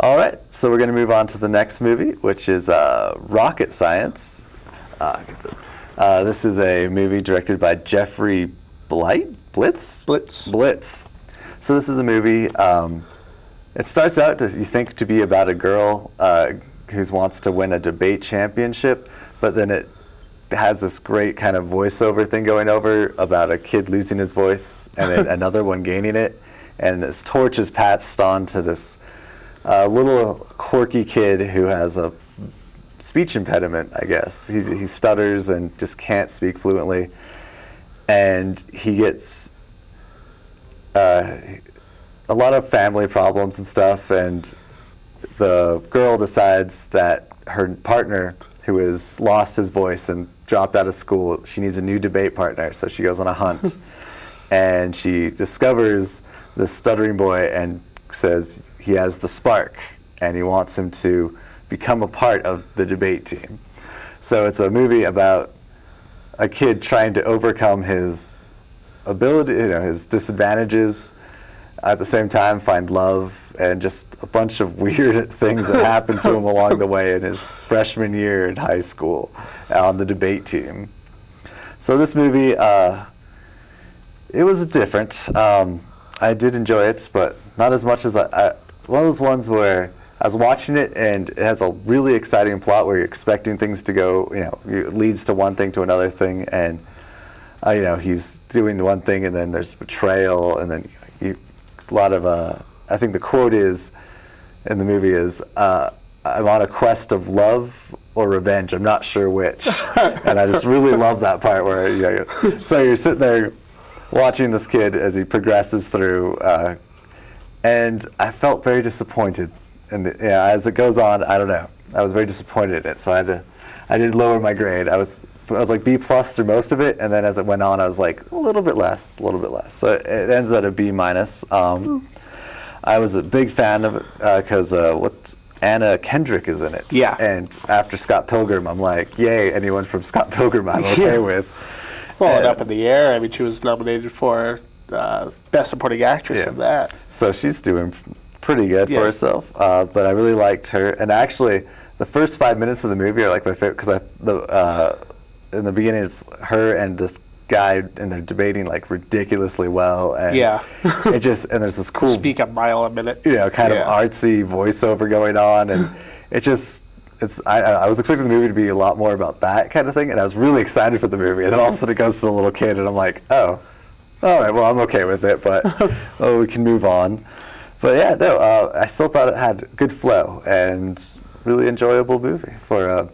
All right, so we're going to move on to the next movie, which is Rocket Science. This is a movie directed by Jeffrey Blitz. So this is a movie. It starts out, you think, to be about a girl who wants to win a debate championship, but then it has this great kind of voiceover thing going over about a kid losing his voice and then another one gaining it, and this torch is passed on to this little quirky kid who has a speech impediment, I guess. He stutters and just can't speak fluently, and he gets a lot of family problems and stuff, and the girl decides that her partner, who has lost his voice and dropped out of school, she needs a new debate partner, so she goes on a hunt. And she discovers this stuttering boy and says he has the spark, and he wants him to become a part of the debate team. So it's a movie about a kid trying to overcome his ability, his disadvantages, at the same time find love, and just a bunch of weird things that happen to him along the way in his freshman year in high school on the debate team. So this movie, it was different. I did enjoy it, but not as much as one of those ones where I was watching it and it has a really exciting plot where you're expecting things to go, it leads to one thing to another thing, and he's doing one thing and then there's betrayal, and then a lot of, I think the quote is, in the movie is, I'm on a quest of love or revenge, I'm not sure which. And I just really love that part where, so you're sitting there watching this kid as he progresses through, and I felt very disappointed. And as it goes on, I don't know, I was very disappointed in it, so I did lower my grade. I was like B+ through most of it, and then as it went on, I was like a little bit less. So it ends at a B-. I was a big fan of it because Anna Kendrick is in it. Yeah. And after Scott Pilgrim, I'm like, yay, anyone from Scott Pilgrim I'm okay with. Well, and Up in the Air, I mean, she was nominated for Best Supporting Actress in that. So she's doing pretty good for herself, but I really liked her. And actually, the first 5 minutes of the movie are like my favorite, because in the beginning it's her and this guy, and they're debating like ridiculously well, and and there's this cool speak a mile a minute, kind of artsy voiceover going on, and I was expecting the movie to be a lot more about that kind of thing, and I was really excited for the movie, and then all of a sudden it goes to the little kid, and I'm like, oh, all right, well, I'm okay with it, but we can move on. But I still thought it had good flow and really enjoyable movie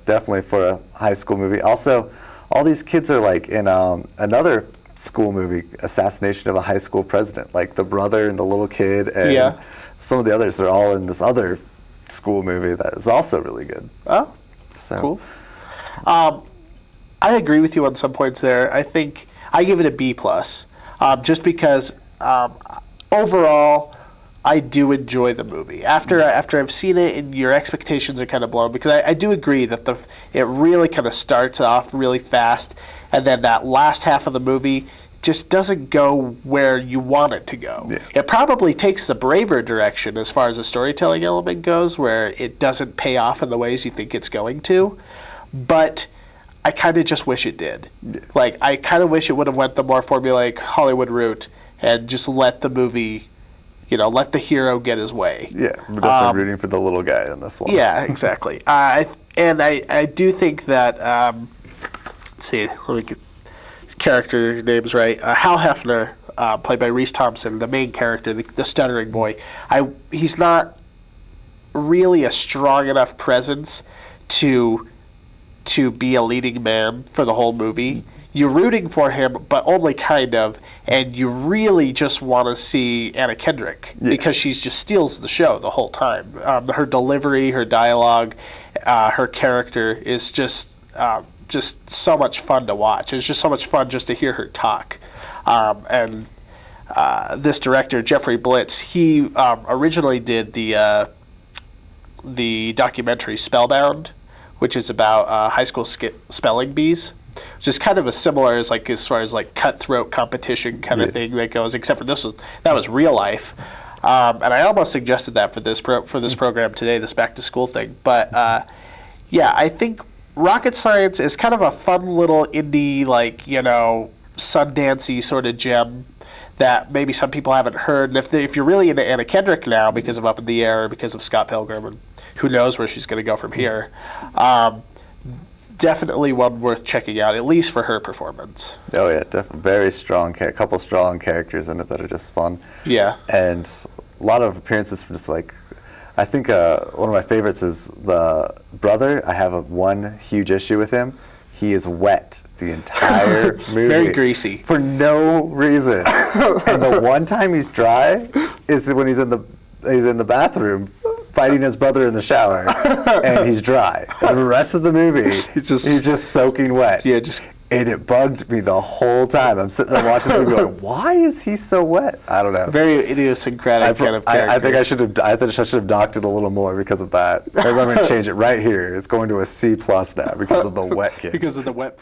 definitely for a high school movie. Also, all these kids are like in another school movie, Assassination of a High School President, like the brother and the little kid, and some of the others are all in this other school movie that is also really good. Oh, so cool. I agree with you on some points there. I think I give it a B+, just because overall I do enjoy the movie. After I've seen it, and your expectations are kind of blown, because I do agree that it really kind of starts off really fast, and then that last half of the movie just doesn't go where you want it to go. Yeah. It probably takes the braver direction as far as the storytelling element goes, where it doesn't pay off in the ways you think it's going to, but I kind of just wish it did. Yeah. Like, I kind of wish it would have went the more formulaic Hollywood route and just let the movie, let the hero get his way. Yeah, we're definitely rooting for the little guy in this one. Yeah, exactly. I do think that, let's see, let me get character names right. Hal Hefner, played by Reece Thompson, the main character, the stuttering boy. He's not really a strong enough presence to be a leading man for the whole movie. You're rooting for him, but only kind of, and you really just want to see Anna Kendrick, because she just steals the show the whole time. Her delivery, her dialogue, her character is just so much fun to watch. It's just so much fun just to hear her talk. And this director, Jeffrey Blitz, he originally did the documentary Spellbound, which is about high school spelling bees, which is kind of a similar as far as cutthroat competition kind of thing that goes, except for that was real life. And I almost suggested that for this program today, this back to school thing. But yeah, I think Rocket Science is kind of a fun little indie, like, you know, Sundancey sort of gem that maybe some people haven't heard. And if you're really into Anna Kendrick now because of Up in the Air, because of Scott Pilgrim, and who knows where she's going to go from here, definitely one worth checking out, at least for her performance. Oh yeah, definitely. Very strong, couple strong characters in it that are just fun. Yeah. And a lot of appearances from just like, I think one of my favorites is the brother. I have one huge issue with him. He is wet the entire movie. Very greasy. For no reason. And the one time he's dry is when he's in the bathroom fighting his brother in the shower, and he's dry. And the rest of the movie, he's just soaking wet. Yeah, and it bugged me the whole time. I'm sitting there watching this movie going, why is he so wet? I don't know. Very idiosyncratic kind of character. I think I should have docked it a little more because of that. Maybe I'm going to change it right here. It's going to a C+ now because of the wet kid. Because of the wet